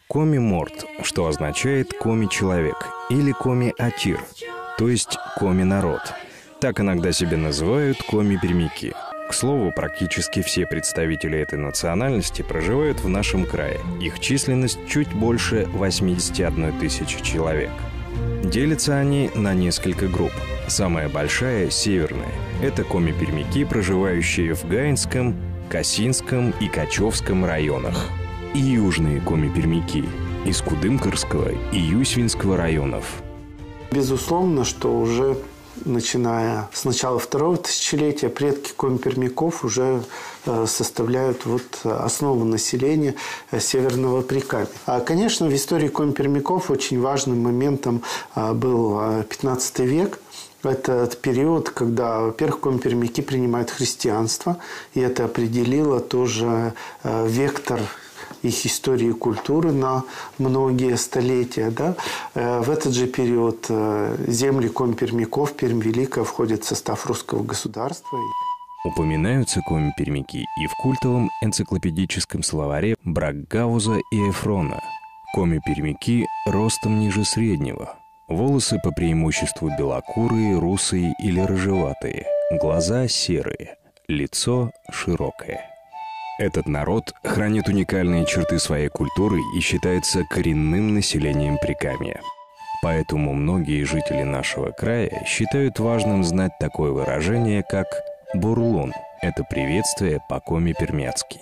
Коми-морт, что означает «коми-человек» или «коми-атир», то есть «коми-народ». Так иногда себя называют коми-пермяки. К слову, практически все представители этой национальности проживают в нашем крае. Их численность чуть больше 81 тысячи человек. Делятся они на несколько групп. Самая большая – северная. Это коми-пермяки, проживающие в Гаинском, Касинском и Качевском районах. И южные коми-пермяки из Кудымкарского и Юсвинского районов. Безусловно, что уже начиная с начала второго тысячелетия предки коми-пермяков уже составляют основу населения Северного Прикамья. Конечно, в истории коми-пермяков очень важным моментом был 15 век. Это период, когда, во-первых, коми-пермяки принимают христианство, и это определило тоже вектор их истории и культуры на многие столетия. Да? В этот же период земли коми-пермяков, Пермь Великая, входят в состав русского государства. Упоминаются коми-пермяки и в культовом энциклопедическом словаре Бракгауза и Эфрона. Коми-пермяки ростом ниже среднего. Волосы по преимуществу белокурые, русые или рыжеватые. Глаза серые. Лицо широкое. Этот народ хранит уникальные черты своей культуры и считается коренным населением Прикамья. Поэтому многие жители нашего края считают важным знать такое выражение, как «бурлун». Это приветствие по коми-пермяцки.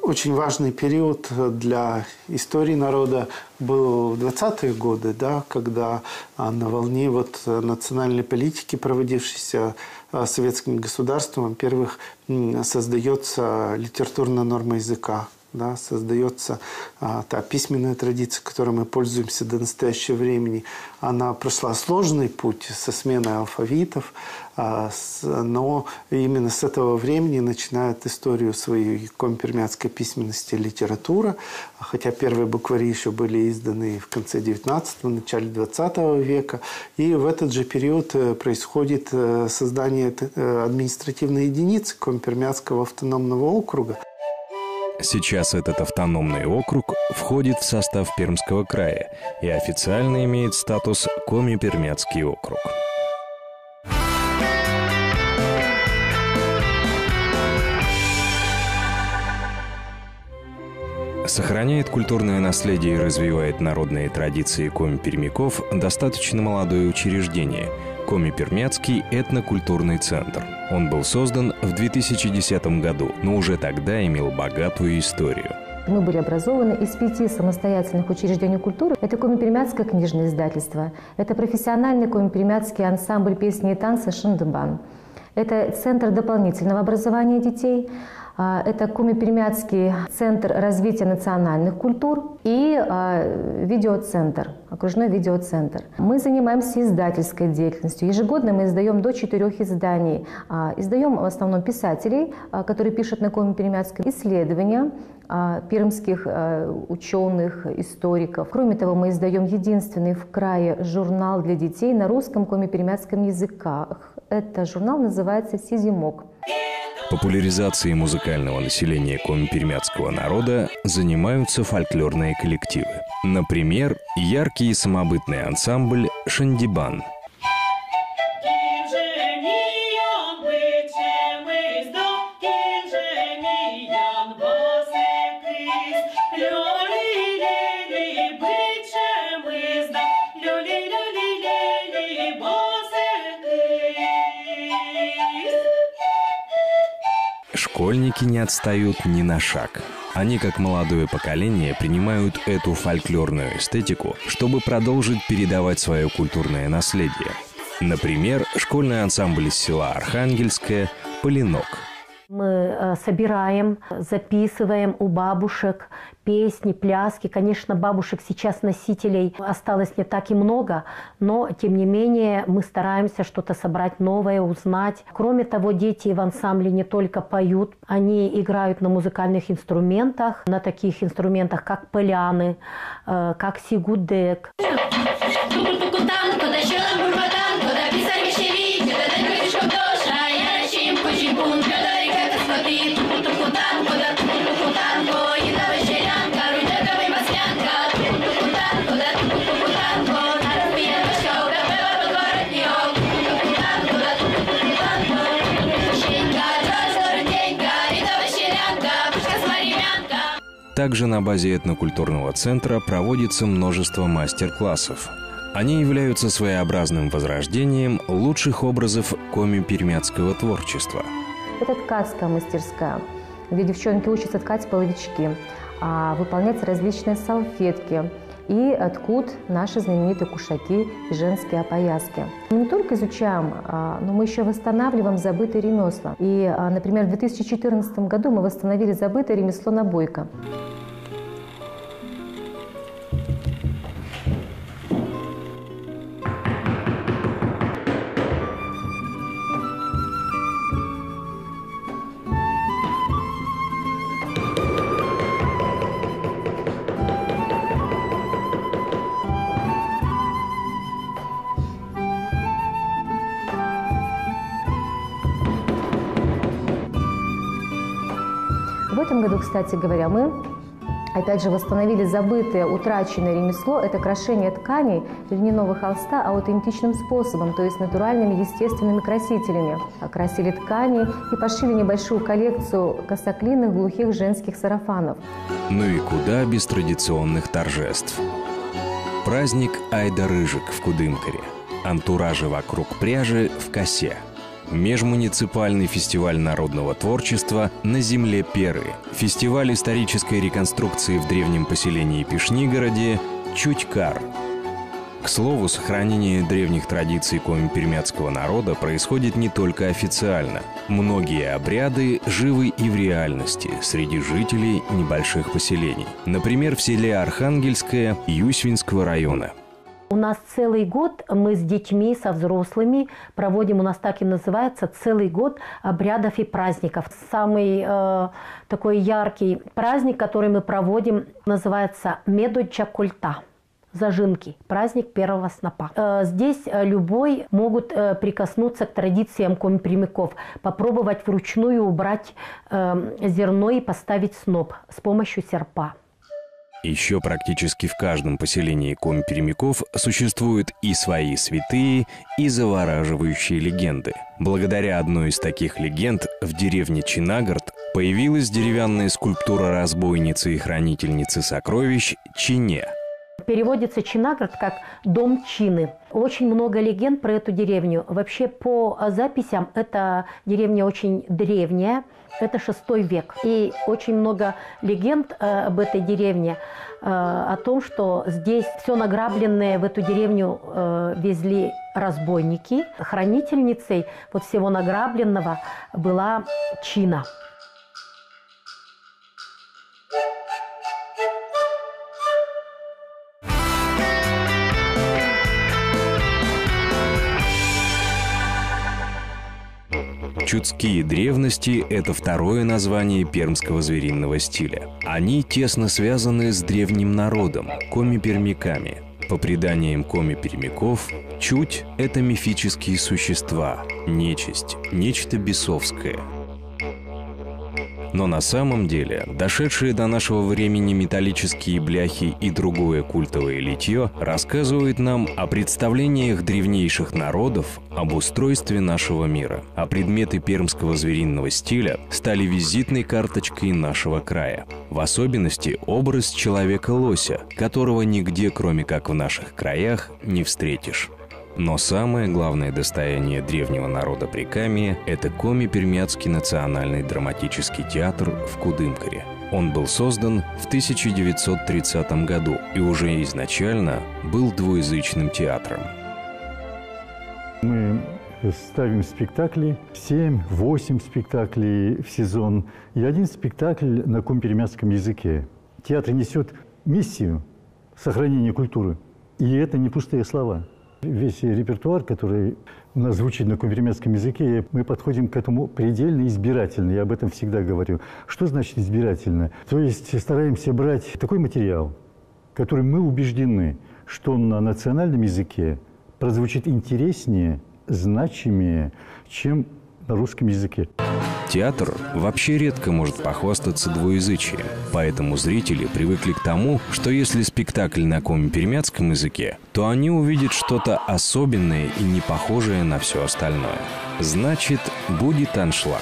Очень важный период для истории народа был в 20-е годы, да, когда на волне национальной политики, проводившейся советским государством, во-первых, создается литературная норма языка. Да, создается та письменная традиция, которой мы пользуемся до настоящего времени. Она прошла сложный путь со сменой алфавитов, но именно с этого времени начинает историю своей коми-пермяцкой письменности литература, хотя первые буквари еще были изданы в конце 19-го, начале 20 века. И в этот же период происходит создание административной единицы коми-пермяцкого автономного округа. Сейчас этот автономный округ входит в состав Пермского края и официально имеет статус Коми-Пермяцкий округ. Сохраняет культурное наследие и развивает народные традиции коми-пермяков достаточно молодое учреждение – Коми-Пермяцкий этнокультурный центр. Он был создан в 2010 году, но уже тогда имел богатую историю. Мы были образованы из 5 самостоятельных учреждений культуры. Это Коми-Пермяцкое книжное издательство, это профессиональный коми-пермяцкий ансамбль песни и танца «Шындыбан», это Центр дополнительного образования детей, это Коми-Пермяцкий центр развития национальных культур и видеоцентр, окружной видеоцентр. Мы занимаемся издательской деятельностью. Ежегодно мы издаем до 4 изданий. Издаем в основном писателей, которые пишут на Коми-Пермяцком, исследования пермских ученых, историков. Кроме того, мы издаем единственный в крае журнал для детей на русском коми-пермяцком языках. Этот журнал называется «Сизимок». Популяризацией музыкального населения коми-пермяцкого народа занимаются фольклорные коллективы. Например, яркий и самобытный ансамбль «Шындибан». Школьники не отстают ни на шаг. Они, как молодое поколение, принимают эту фольклорную эстетику, чтобы продолжить передавать свое культурное наследие. Например, школьный ансамбль из села Архангельское «Полинок». Мы собираем, записываем у бабушек песни, пляски. Конечно, бабушек сейчас, носителей, осталось не так и много, но, тем не менее, мы стараемся что-то собрать новое, узнать. Кроме того, дети в ансамбле не только поют, они играют на музыкальных инструментах, на таких инструментах, как поляны, как сигудек. Также на базе этнокультурного центра проводится множество мастер-классов. Они являются своеобразным возрождением лучших образов коми-пермяцкого творчества. Это ткацкая мастерская, где девчонки учатся ткать половички, выполнять различные салфетки и ткут наши знаменитые кушаки и женские опояски. Мы не только изучаем, но мы еще восстанавливаем забытые ремесла. И, например, в 2014 году мы восстановили забытое ремесло набойка. В этом году, кстати говоря, мы опять же восстановили забытое, утраченное ремесло. Это крошение тканей льняного холста аутентичным способом, то есть натуральными естественными красителями. Окрасили ткани и пошили небольшую коллекцию косоклинных глухих женских сарафанов. Ну и куда без традиционных торжеств? Праздник Айда-Рыжик в Кудымкаре. Антуражи вокруг пряжи в косе. Межмуниципальный фестиваль народного творчества «На земле Перы». Фестиваль исторической реконструкции в древнем поселении Пишнигороде «Чутькар». К слову, сохранение древних традиций коми-пермяцкого народа происходит не только официально. Многие обряды живы и в реальности среди жителей небольших поселений. Например, в селе Архангельское Юсвинского района. У нас целый год мы с детьми, со взрослыми проводим, у нас так и называется, целый год обрядов и праздников. Самый такой яркий праздник, который мы проводим, называется Медоча-Культа. Зажинки, праздник первого снопа. Здесь любой могут прикоснуться к традициям коми-пермяков, попробовать вручную убрать зерно и поставить сноп с помощью серпа. Еще практически в каждом поселении коми-пермяков существуют и свои святые, и завораживающие легенды. Благодаря одной из таких легенд в деревне Чинагард появилась деревянная скульптура разбойницы и хранительницы сокровищ Чине. Переводится Чинагард как «дом Чины». Очень много легенд про эту деревню. Вообще, по записям, эта деревня очень древняя. Это VI век. И очень много легенд об этой деревне, о том, что здесь все награбленное в эту деревню везли разбойники. Хранительницей вот всего награбленного была Чина. Чудские древности – это второе название пермского звериного стиля. Они тесно связаны с древним народом – коми-пермяками. По преданиям коми-пермяков, чудь – это мифические существа, нечисть, нечто бесовское. Но на самом деле, дошедшие до нашего времени металлические бляхи и другое культовое литье рассказывают нам о представлениях древнейших народов об устройстве нашего мира. А предметы пермского звериного стиля стали визитной карточкой нашего края. В особенности образ человека-лося, которого нигде, кроме как в наших краях, не встретишь. Но самое главное достояние древнего народа Прикамья – это Коми-Пермяцкий национальный драматический театр в Кудымкаре. Он был создан в 1930 году и уже изначально был двуязычным театром. Мы ставим спектакли, 7-8 спектаклей в сезон и один спектакль на коми-пермяцком языке. Театр несет миссию сохранения культуры, и это не пустые слова. Весь репертуар, который у нас звучит на коми-пермяцком языке, мы подходим к этому предельно избирательно. Я об этом всегда говорю. Что значит избирательно? То есть стараемся брать такой материал, который мы убеждены, что на национальном языке прозвучит интереснее, значимее, чем на русском языке. Театр вообще редко может похвастаться двуязычием, поэтому зрители привыкли к тому, что если спектакль на коми-пермяцком языке, то они увидят что-то особенное и не похожее на все остальное. Значит, будет аншлаг.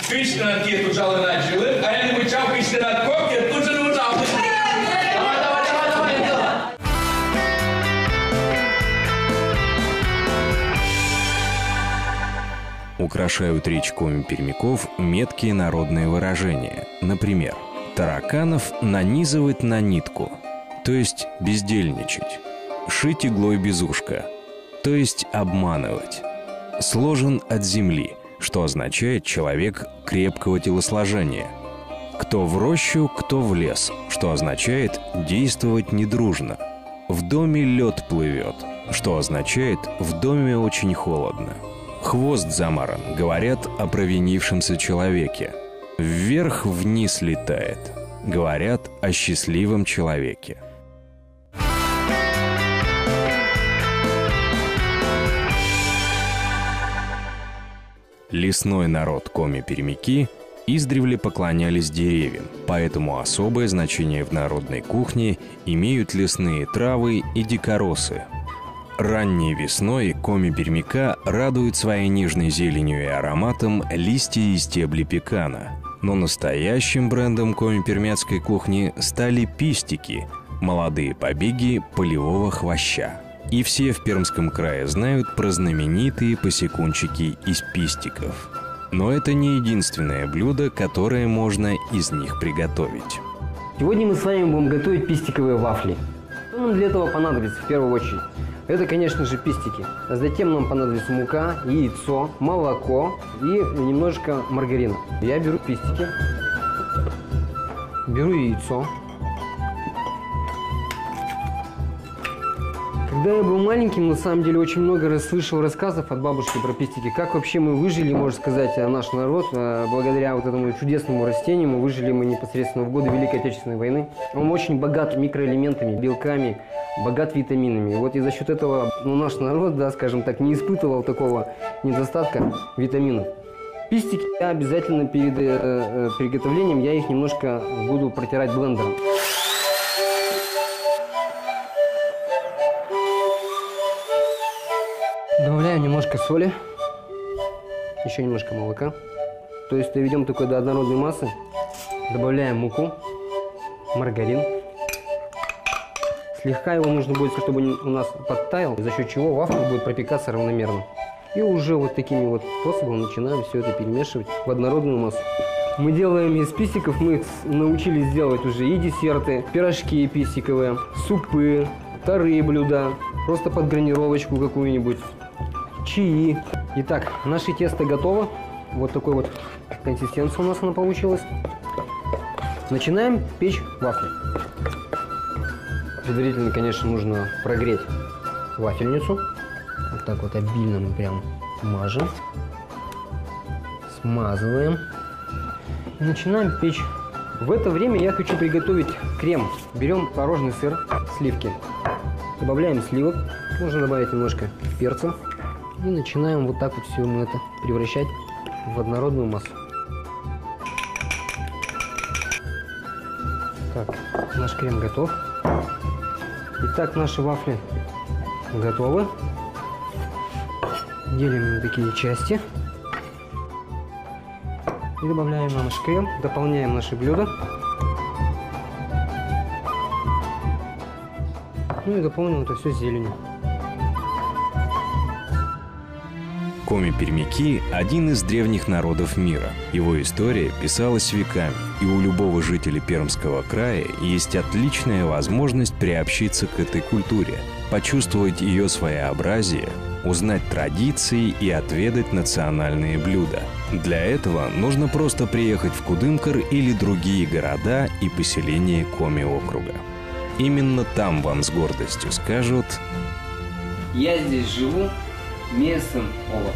Кычты над кету жалы над жилы, а я не мычал кычты над копки, тут же не мычал. Украшают речь коми-пермяков меткие народные выражения. Например, тараканов нанизывать на нитку, то есть бездельничать. Шить иглой без ушка, то есть обманывать. Сложен от земли, что означает человек крепкого телосложения. Кто в рощу, кто в лес, что означает действовать недружно. В доме лед плывет, что означает в доме очень холодно. Хвост замаран, говорят о провинившемся человеке. Вверх-вниз летает, говорят о счастливом человеке. Лесной народ коми-пермяки издревле поклонялись деревьям, поэтому особое значение в народной кухне имеют лесные травы и дикоросы. Ранней весной коми-пермяка радуют своей нежной зеленью и ароматом листья и стебли пекана. Но настоящим брендом коми-пермяцкой кухни стали пистики – молодые побеги полевого хвоща. И все в Пермском крае знают про знаменитые посекунчики из пистиков. Но это не единственное блюдо, которое можно из них приготовить. Сегодня мы с вами будем готовить пистиковые вафли. Что нам для этого понадобится в первую очередь? Это, конечно же, пистики. А затем нам понадобится мука, яйцо, молоко и немножко маргарина. Я беру пистики, беру яйцо. Когда я был маленьким, на самом деле, очень много раз слышал рассказов от бабушки про пистики. Как вообще мы выжили, можно сказать, наш народ. Благодаря вот этому чудесному растению мы выжили непосредственно в годы Великой Отечественной войны. Он очень богат микроэлементами, белками, богат витаминами. Вот и за счет этого наш народ, да, скажем так, не испытывал такого недостатка витаминов. Пистики я обязательно перед приготовлением я их немножко буду протирать блендером. Добавляем немножко соли, еще немножко молока. То есть доведем такой до однородной массы. Добавляем муку, маргарин. Слегка его нужно будет, чтобы он у нас подтаял, за счет чего вафля будет пропекаться равномерно. И уже вот такими вот способами начинаем все это перемешивать в однородную массу. Мы делаем из пистиков, мы научились делать уже и десерты, пирожки пистиковые, супы, вторые блюда, просто под гранировочку какую-нибудь, чаи. Итак, наше тесто готово. Вот такой вот консистенция у нас она получилась. Начинаем печь вафли. Предварительно, конечно, нужно прогреть вафельницу. Вот так вот обильно мы прям мажем. Смазываем. И начинаем печь. В это время я хочу приготовить крем. Берем творожный сыр, сливки. Добавляем сливок. Можно добавить немножко перца. И начинаем вот так вот все мы это превращать в однородную массу. Так, наш крем готов. Итак, наши вафли готовы. Делим на такие части. И добавляем наш крем, дополняем наше блюдо. Ну и дополним это все зеленью. Коми-пермяки – один из древних народов мира. Его история писалась веками, и у любого жителя Пермского края есть отличная возможность приобщиться к этой культуре, почувствовать ее своеобразие, узнать традиции и отведать национальные блюда. Для этого нужно просто приехать в Кудымкар или другие города и поселения Коми-округа. Именно там вам с гордостью скажут: «Я здесь живу местом Ола».